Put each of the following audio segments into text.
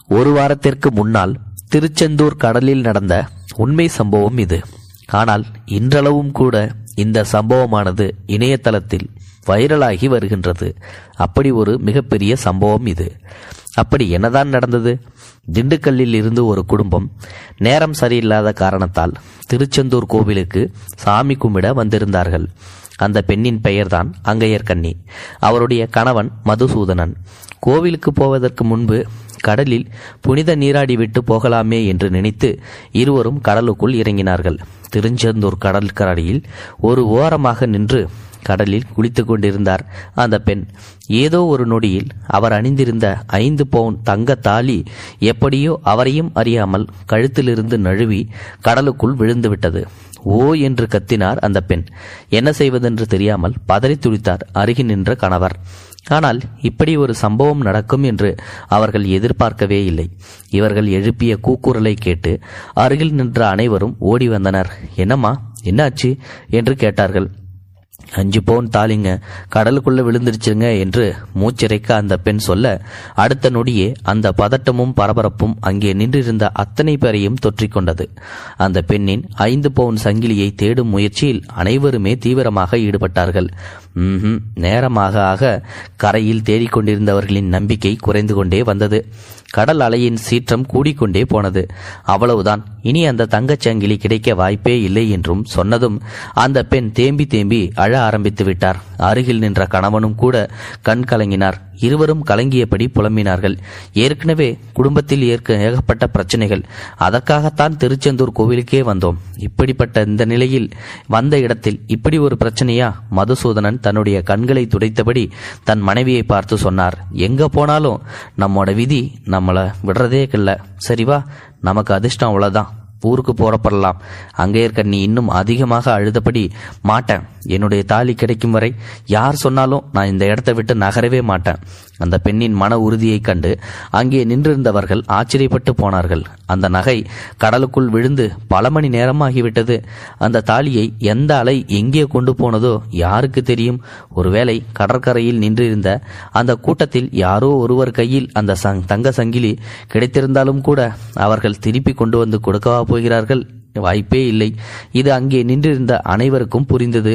ஒரு வாரத்திற்கு முன்னால் திருச்செந்தூர் கடலில் நடந்த உண்மை சம்பவம் இது. ஆனால் இன்றளவும் கூட இந்த சம்பவமானது இணையதளத்தில் வைரலாகி வருகின்றது. அப்படி ஒரு மிகப்பெரிய சம்பவம் இது. அப்படி என்னதான் நடந்தது? திண்டுக்கல்லில் இருந்து ஒரு குடும்பம் நேரம் சரியில்லாத காரணத்தால் திருச்செந்தூர் கோவிலுக்கு சாமி கும்பிட வந்திருந்தார்கள். அந்த பெண்ணின் பெயர்தான் அங்கையர்கண்ணி. அவருடைய கணவன் மதுசூதனன். கோவிலுக்கு போவதற்கு முன்பு கடலில் புனித நீராடிவிட்டு போகலாமே என்று நினைத்து இருவரும் கடலுக்குள் இறங்கினார்கள். திருச்செந்தூர் கடற்கரையில் ஒரு ஓரமாக நின்று கடலில் குளித்து கொண்டிருந்தார் அந்த பெண். ஏதோ ஒரு நொடியில் அவர் அணிந்திருந்த 5 பவுன் தங்க தாலி எப்படியோ அவரையும் அறியாமல் கழுத்திலிருந்து நழுவி கடலுக்குள் விழுந்துவிட்டது. ஓ என்று கத்தினார் அந்த பெண். என்ன செய்வதென்று தெரியாமல் பதறி துடித்தார் அருகில் நின்ற கணவர். ஆனால் இப்படி ஒரு சம்பவம் நடக்கும் என்று அவர்கள் எதிர்பார்க்கவே இல்லை. இவர்கள் எழுப்பிய கூக்குரலை கேட்டு அருகில் நின்ற அனைவரும் ஓடி வந்தனர். என்னம்மா, என்னாச்சு என்று கேட்டார்கள். 5 பவுன் தாலிங்க கடலுக்குள்ள விழுந்துருச்சுங்க என்று மூச்சிறைக்க அந்த பெண் சொல்ல, அடுத்த நொடியே அந்த பதட்டமும் பரபரப்பும் அங்கே நின்றிருந்த அத்தனை பேரையும் தொற்றிக்கொண்டது. அந்த பெண்ணின் 5 பவுன் சங்கிலியை தேடும் முயற்சியில் அனைவருமே தீவிரமாக ஈடுபட்டார்கள். நேரமாக ஆக கரையில் தேடிக்கொண்டிருந்தவர்களின் நம்பிக்கை குறைந்து கொண்டே வந்தது. கடல் அலையின் சீற்றம் கூடிக்கொண்டே போனது. அவ்வளவுதான், இனி அந்த தங்கச்சங்கிலி கிடைக்க வாய்ப்பே இல்லை என்றும் சொன்னதும் அந்த பெண் தேம்பி தேம்பி அழ ஆரம்பித்து விட்டார். அருகில் நின்ற கணவனும் கூட கண் கலங்கினார். இருவரும் கலங்கியபடி புலம்பினார்கள். ஏற்கனவே குடும்பத்தில் ஏகப்பட்ட பிரச்சனைகள். அதற்காகத்தான் திருச்செந்தூர் கோவிலுக்கே வந்தோம். இப்படிப்பட்ட இந்த நிலையில் வந்த இடத்தில் இப்படி ஒரு பிரச்சனையா? மதுசூதனன் தன்னுடைய கண்களை துடைத்தபடி தன் மனைவியை பார்த்து சொன்னார், எங்க போனாலும் நம்மோட விதி நம்மளை விடுறதே இல்ல. சரிவா, நமக்கு அதிர்ஷ்டம் அவ்வளவுதான், ஊருக்கு போறப்படலாம். அங்கையர்கண்ணி இன்னும் அதிகமாக அழுதபடி, மாட்டேன், என்னுடைய தாலி கிடைக்கும் வரை யார் சொன்னாலும் நான் இந்த இடத்தை விட்டு நகரவே மாட்டேன். அந்த பெண்ணின் மன உறுதியை கண்டு அங்கே நின்றிருந்தவர்கள் ஆச்சரியப்பட்டு போனார்கள். அந்த நகை கடலுக்குள் விழுந்து பல மணி நேரமாகிவிட்டது. அந்த தாலியை எந்த அலை எங்கே கொண்டு போனதோ யாருக்கு தெரியும்? ஒருவேளை கடற்கரையில் நின்றிருந்த அந்த கூட்டத்தில் யாரோ ஒருவர் கையில் அந்த தங்க சங்கிலி கிடைத்திருந்தாலும் கூட அவர்கள் திருப்பி கொண்டு வந்து கொடுக்கவா போகிறார்கள்? வாய்ப்பே இல்லை. இது அங்கே நின்றிருந்த அனைவருக்கும் புரிந்தது.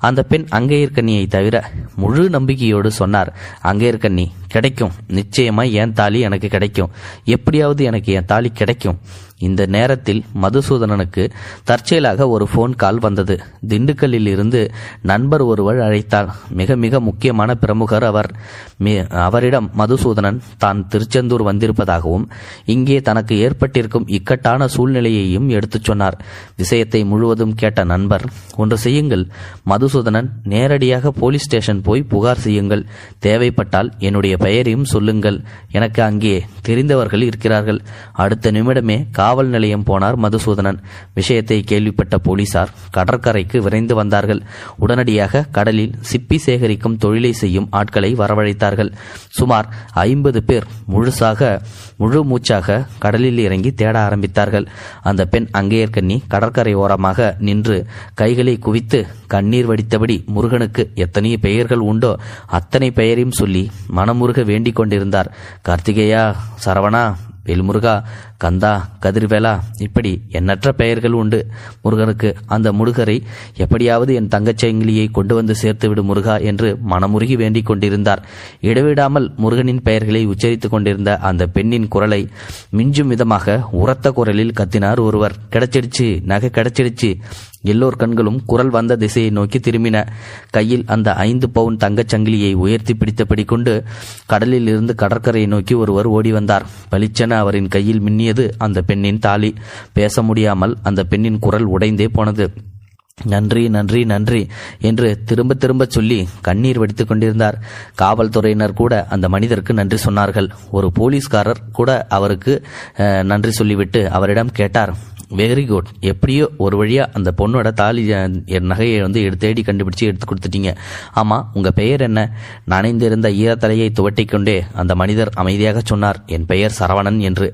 அந்த பெண் அங்கையர்கண்ணியை தவிர முழு நம்பிக்கையோடு சொன்னார், அங்கையர்கண்ணி கிடைக்கும், நிச்சயமா என் தாலி எனக்கு கிடைக்கும், எப்படியாவது எனக்கு என் தாலி கிடைக்கும். இந்த நேரத்தில் மதுசூதனனுக்கு தற்செயலாக ஒரு போன் கால் வந்தது. திண்டுக்கல்லில் இருந்து நண்பர் ஒருவர் அழைத்தார். மிக மிக முக்கியமான பிரமுகர் அவர். அவரிடம் மதுசூதனன் தான் திருச்செந்தூர் வந்திருப்பதாகவும் இங்கே தனக்கு ஏற்பட்டிருக்கும் இக்கட்டான சூழ்நிலையையும் எடுத்துச் சொன்னார். விஷயத்தை முழுவதும் கேட்ட நண்பர், ஒன்று செய்யுங்கள் மதுசூதனன், நேரடியாக போலீஸ் ஸ்டேஷன் போய் புகார் செய்யுங்கள். தேவைப்பட்டால் என்னுடைய பெயரையும் சொல்லுங்கள், எனக்கு அங்கே தெரிந்தவர்கள் இருக்கிறார்கள். அடுத்த நிமிடமே காவல் நிலையம் போனார் மதுசூதனன். விஷயத்தை கேள்விப்பட்ட போலீசார் கடற்கரைக்கு விரைந்து வந்தார்கள். உடனடியாக கடலில் சிப்பி சேகரிக்கும் தொழிலை செய்யும் ஆட்களை வரவழைத்தார்கள். சுமார் 50 பேர் முழு மூச்சாக கடலில் இறங்கி தேட ஆரம்பித்தார்கள். அந்த பெண் அங்கையர்கண்ணி கடற்கரை ஓரமாக நின்று கைகளை குவித்து கண்ணீர் வடித்தபடி முருகனுக்கு எத்தனை பெயர்கள் உண்டோ அத்தனை பெயரையும் சொல்லி மனமுருக வேண்டிக் கொண்டிருந்தார். கார்த்திகேயா, சரவணா, வேல்முருகா, கந்தா, கதிர்வேலா, இப்படி எண்ணற்ற பெயர்கள் உண்டு முருகனுக்கு. அந்த முருகரை எப்படியாவது என் தங்கச்சங்கிலியை கொண்டு வந்து சேர்த்துவிடு முருகா என்று மனமுருகி வேண்டிக் கொண்டிருந்தார். இடைவிடாமல் முருகனின் பெயர்களை உச்சரித்துக் கொண்டிருந்த அந்த பெண்ணின் குரலை மிஞ்சும் விதமாக உரத்த குரலில் கத்தினார் ஒருவர். கிடைச்சிடுச்சு, நகை கிடைச்சிடுச்சு. எல்லோர் கண்களும் குரல் வந்த திசையை நோக்கி திரும்பின. கையில் அந்த 5 பவுன் தங்கச்சங்கிலியை உயர்த்தி பிடித்தபடி கொண்டு கடலில் இருந்து கடற்கரையை நோக்கி ஒருவர் ஓடி வந்தார். பளிச்சென அவரின் கையில் மின்னியது அந்த பெண்ணின் தாலி. பேச முடியாமல் அந்த பெண்ணின் குரல் உடைந்தே போனது. நன்றி, நன்றி, நன்றி என்று திரும்ப திரும்ப சொல்லி கண்ணீர் வடித்துக் கொண்டிருந்தார். காவல்துறையினர் கூட அந்த மனிதருக்கு நன்றி சொன்னார்கள். ஒரு போலீஸ்காரர் கூட அவருக்கு நன்றி சொல்லிவிட்டு அவரிடம் கேட்டார், வெரி குட், எப்படியோ ஒரு வழியா அந்த பொண்ணோட தாலி நகையை தேடி கண்டுபிடிச்சு எடுத்து கொடுத்துட்டீங்க. ஆமா, உங்க பெயர் என்ன? நனைந்திருந்த ஈரத்தலையை துவட்டிக்கொண்டே அந்த மனிதர் அமைதியாக சொன்னார், என் பெயர் சரவணன் என்று.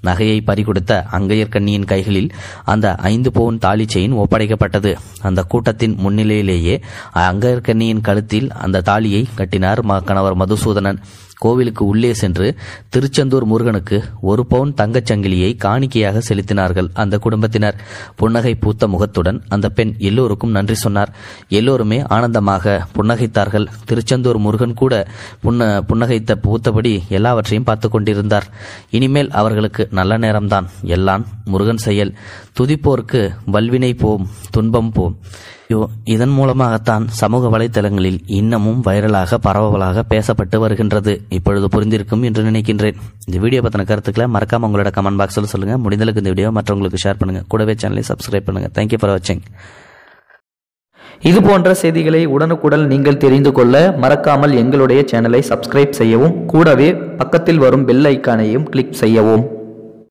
நகையை பறிகொடுத்த அங்கையர்கண்ணியின் கைகளில் அந்த 5 பவுன் தாலி செயின் ஒப்படைக்கப்பட்டது. அந்த கூட்டத்தின் முன்னிலையிலேயே அங்கையர்கண்ணியின் கழுத்தில் அந்த தாலியை கட்டினார் கணவர் மதுசூதனன். கோவிலுக்கு உள்ளே சென்று திருச்செந்தூர் முருகனுக்கு 1 பவுன் தங்கச் சங்கிலியை காணிக்கையாக செலுத்தினார்கள் அந்த குடும்பத்தினர். புன்னகை பூத்த முகத்துடன் அந்த பெண் எல்லோருக்கும் நன்றி சொன்னார். எல்லோருமே ஆனந்தமாக புன்னகைத்தார்கள். திருச்செந்தூர் முருகன் கூட புன்னகைத்த பூத்தபடி எல்லாவற்றையும் பார்த்து கொண்டிருந்தார். இனிமேல் அவர்களுக்கு நல்ல நேரம்தான், எல்லாம் முருகன் செயல். துதிப்போருக்கு வல்வினை போம், துன்பம் போம். இதன் மூலமாகத்தான் சமூக வலைதளங்களில் இன்னமும் வைரலாக பரவலாக பேசப்பட்டு வருகின்றது. இப்பொழுது புரிந்திருக்கும் என்று நினைக்கின்றேன். இந்த வீடியோ பற்றின கருத்துக்களை மறக்காம உங்களோட கமெண்ட் பாக்ஸில் சொல்லுங்க. முடிந்தளவுக்கு இந்த வீடியோ மற்றவங்களுக்கு ஷேர் பண்ணுங்க. கூடவே சேனலை சப்ஸ்கிரைப் பண்ணுங்க. தேங்க்யூ ஃபார் வாட்சிங். இது போன்ற செய்திகளை உடனுக்குடன் நீங்கள் தெரிந்து கொள்ள மறக்காமல் எங்களுடைய சேனலை சப்ஸ்கிரைப் செய்யவும், கூடவே பக்கத்தில் வரும் பெல் ஐக்கானையும் கிளிக் செய்யவும்.